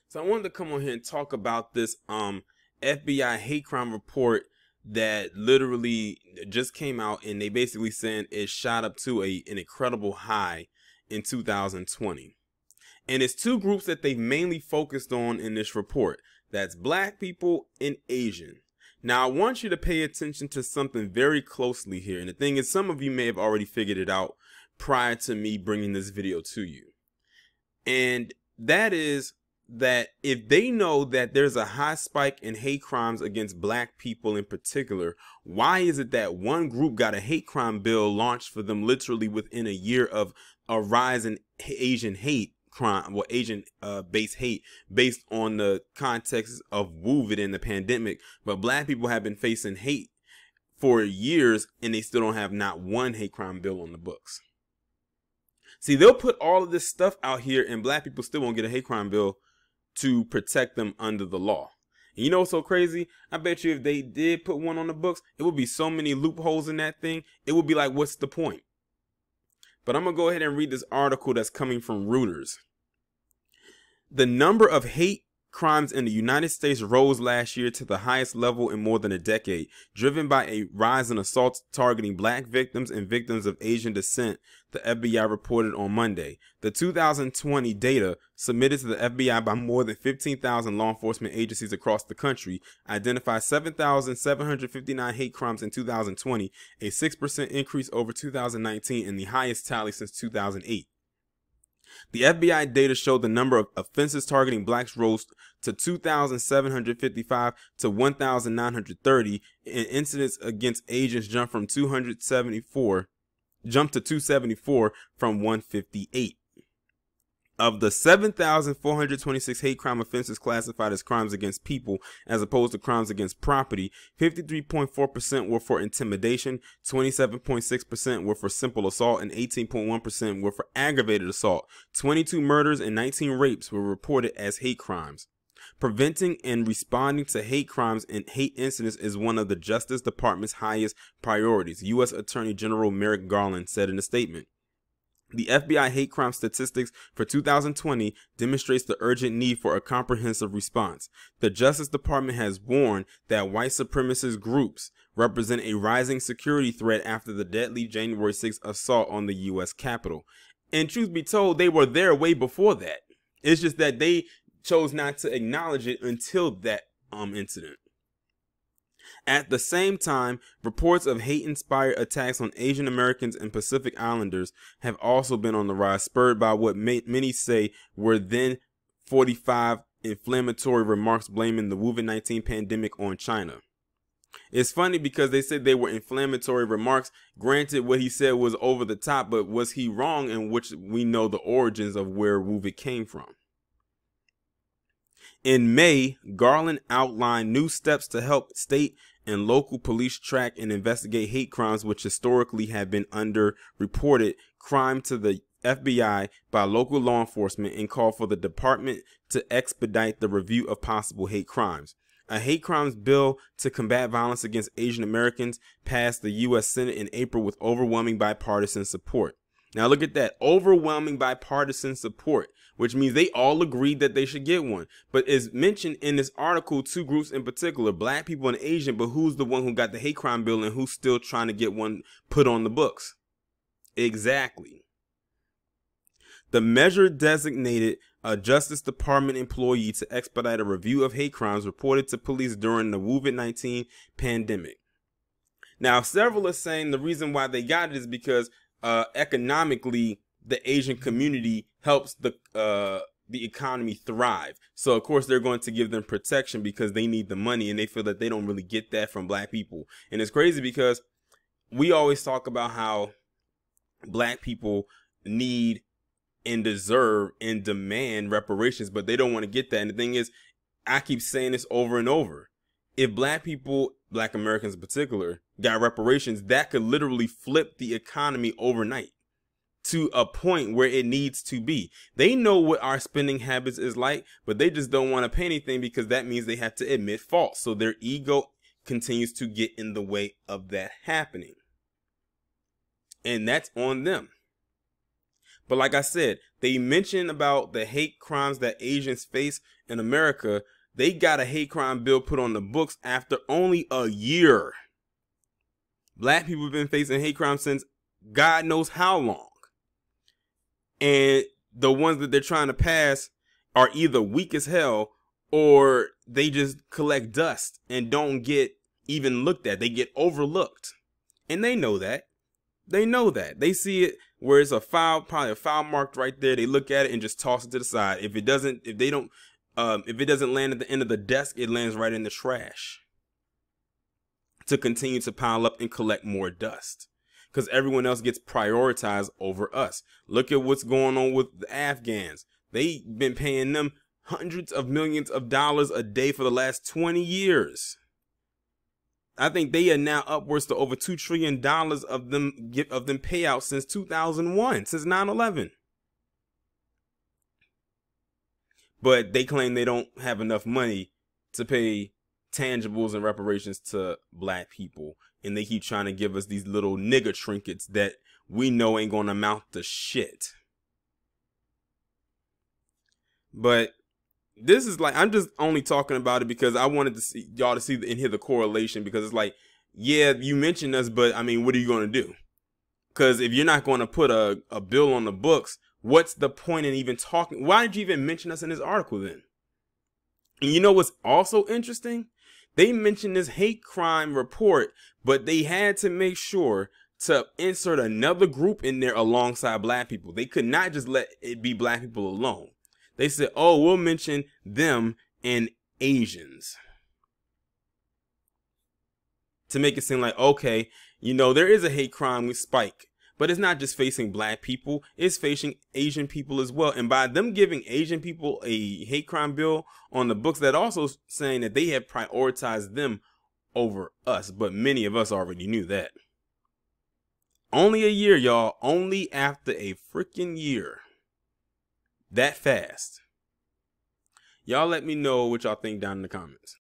So I wanted to come on here and talk about this FBI hate crime report that literally just came out, and they basically saying it shot up to an incredible high in 2020. And it's two groups that they've mainly focused on in this report. That's black people and Asian. Now, I want you to pay attention to something very closely here. And the thing is, some of you may have already figured it out prior to me bringing this video to you. And that is that if they know that there's a high spike in hate crimes against black people in particular, why is it that one group got a hate crime bill launched for them literally within a year of a rise in Asian hate crime, or Asian based hate, based on the context of COVID and the pandemic, but black people have been facing hate for years and they still don't have not one hate crime bill on the books? See, they'll put all of this stuff out here and black people still won't get a hate crime bill to protect them under the law. And you know what's so crazy? I bet you if they did put one on the books, it would be so many loopholes in that thing. It would be like, what's the point? But I'm going to go ahead and read this article that's coming from Reuters. The number of hate crimes in the United States rose last year to the highest level in more than a decade, driven by a rise in assaults targeting black victims and victims of Asian descent, the FBI reported on Monday. The 2020 data submitted to the FBI by more than 15,000 law enforcement agencies across the country identified 7,759 hate crimes in 2020, a 6% increase over 2019 and the highest tally since 2008. The FBI data showed the number of offenses targeting blacks rose to 2,755 to 1,930, and incidents against Asians jumped to 274 from 158. Of the 7,426 hate crime offenses classified as crimes against people as opposed to crimes against property, 53.4% were for intimidation, 27.6% were for simple assault, and 18.1% were for aggravated assault. 22 murders and 19 rapes were reported as hate crimes. Preventing and responding to hate crimes and hate incidents is one of the Justice Department's highest priorities, U.S. Attorney General Merrick Garland said in a statement. The FBI hate crime statistics for 2020 demonstrates the urgent need for a comprehensive response. The Justice Department has warned that white supremacist groups represent a rising security threat after the deadly January 6th assault on the U.S. Capitol. And truth be told, they were there way before that. It's just that they chose not to acknowledge it until that incident. At the same time, reports of hate-inspired attacks on Asian Americans and Pacific Islanders have also been on the rise, spurred by what many say were then 45 inflammatory remarks blaming the COVID-19 pandemic on China. It's funny because they said they were inflammatory remarks. Granted, what he said was over the top, but was he wrong in which we know the origins of where COVID came from? In May, Garland outlined new steps to help state and local police track and investigate hate crimes which historically have been underreported crime to the FBI by local law enforcement, and called for the department to expedite the review of possible hate crimes. A hate crimes bill to combat violence against Asian Americans passed the U.S. Senate in April with overwhelming bipartisan support. Now look at that, overwhelming bipartisan support, which means they all agreed that they should get one. But as mentioned in this article, two groups in particular, black people and Asian, but who's the one who got the hate crime bill and who's still trying to get one put on the books? Exactly. The measure designated a Justice Department employee to expedite a review of hate crimes reported to police during the COVID-19 pandemic. Now, several are saying the reason why they got it is because economically, the Asian community helps the economy thrive. So, of course, they're going to give them protection because they need the money, and they feel that they don't really get that from black people. And it's crazy because we always talk about how black people need and deserve and demand reparations, but they don't want to get that. And the thing is, I keep saying this over and over. If black people, black Americans in particular, got reparations, that could literally flip the economy overnight to a point where it needs to be. They know what our spending habits is like, but they just don't want to pay anything because that means they have to admit fault. So their ego continues to get in the way of that happening. And that's on them. But like I said, they mentioned about the hate crimes that Asians face in America. They got a hate crime bill put on the books after only a year. Black people have been facing hate crime since God knows how long. And the ones that they're trying to pass are either weak as hell or they just collect dust and don't get even looked at. They get overlooked. And they know that. They know that. They see it where it's a file, probably a file marked right there. They look at it and just toss it to the side. If it doesn't land at the end of the desk, it lands right in the trash to continue to pile up and collect more dust. Because everyone else gets prioritized over us. Look at what's going on with the Afghans. They've been paying them hundreds of millions of dollars a day for the last 20 years. I think they are now upwards to over $2 trillion of them payouts since 2001, since 9/11. But they claim they don't have enough money to pay tangibles and reparations to black people. And they keep trying to give us these little nigger trinkets that we know ain't gonna amount to shit. But this is like, I'm just only talking about it because I wanted to see y'all to see and hear the correlation, because it's like, yeah, you mentioned us, but I mean, what are you going to do? Because if you're not going to put a bill on the books, what's the point in even talking? Why did you even mention us in this article then? And you know what's also interesting? They mentioned this hate crime report, but they had to make sure to insert another group in there alongside black people. They could not just let it be black people alone. They said, oh, we'll mention them and Asians, to make it seem like, okay, you know, there is a hate crime with Spike, but it's not just facing black people, it's facing Asian people as well. And by them giving Asian people a hate crime bill on the books, that also saying that they have prioritized them over us. But many of us already knew that. Only a year, y'all. Only after a freaking year. That fast. Y'all let me know what y'all think down in the comments.